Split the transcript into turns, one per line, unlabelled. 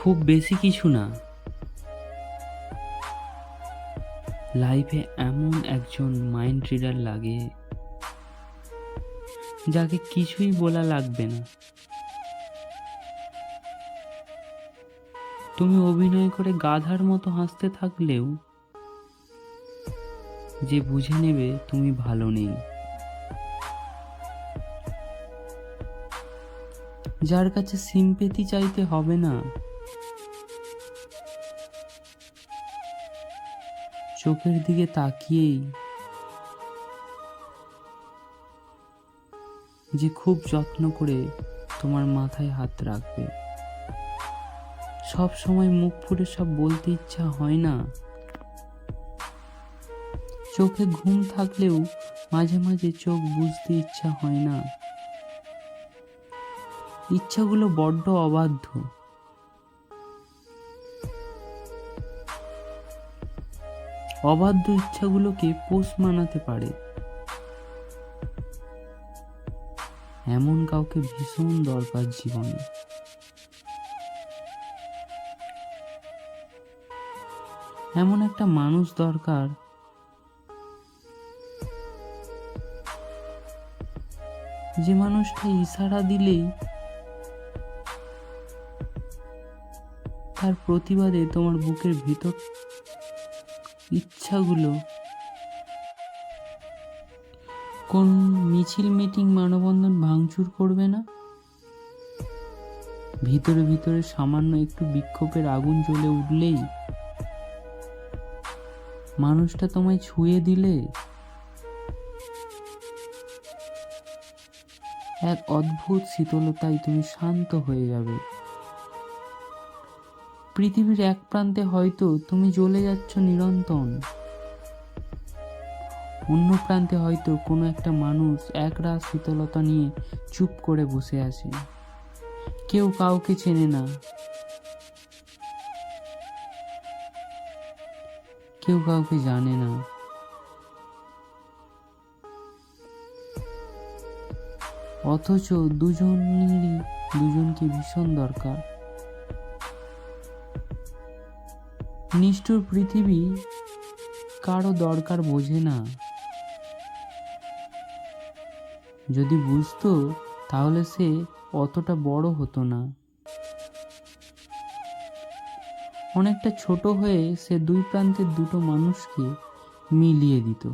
খুব বেশি কিছু না, লাইফে এমন একজন মাইন্ড রিডার লাগে যাকে কিছুই বলা লাগবে না। তুমি অভিনয় করে গাধার মতো হাসতে থাকলেও যে বুঝে নেবে তুমি ভালো নেই। যার কাছে সিম্পেথি চাইতে হবে না, চোখের দিকে তাকিয়েই যে খুব যত্ন করে তোমার মাথায় হাত রাখবে। সব সময় মুখ ফুটে সব বলতে ইচ্ছা হয় না, চোখে ঘুম থাকলেও মাঝে মাঝে চোখ বুঝতে ইচ্ছা হয় না। ইচ্ছাগুলো বড্ড অবাধ্য, অবাধ্য ইচ্ছাগুলোকে পোষ মানাতে পারে এমন কাউকে ভীষণ দরকার জীবনে। এমন একটা মানুষ দরকার যে মানুষটা ইশারা দিলেই তার প্রতিবাদে তোমার বুকের ভিতর ইচ্ছাগুলো কোন মিছিল মিটিং মানববন্ধন ভাঙচুর করবে না। ভিতরে ভিতরে সামান্য একটু বিক্ষোভের আগুন জ্বলে উঠলেই, মানুষটা তোমায় ছুঁয়ে দিলে এক অদ্ভুত শীতলতায় তুমি শান্ত হয়ে যাবে। পৃথিবীর এক প্রান্তে হয়তো তুমি জ্বলে যাচ্ছ নিরন্তন, অন্য প্রান্তে হয়তো কোনো একটা মানুষ একরাশ শীতলতা নিয়ে চুপ করে বসে আছে। কেউ কাউকে চেনে না, কেউ কাউকে জানে না, অথচ দুজনেরই দুজনকে ভীষণ দরকার। নিষ্ঠুর পৃথিবী কারো দরকার বোঝে না, যদি বুঝতো তাহলে সে অতটা বড় হতো না। অনেকটা ছোট হয়ে সে দুই প্রান্তের দুটো মানুষকে মিলিয়ে দিত।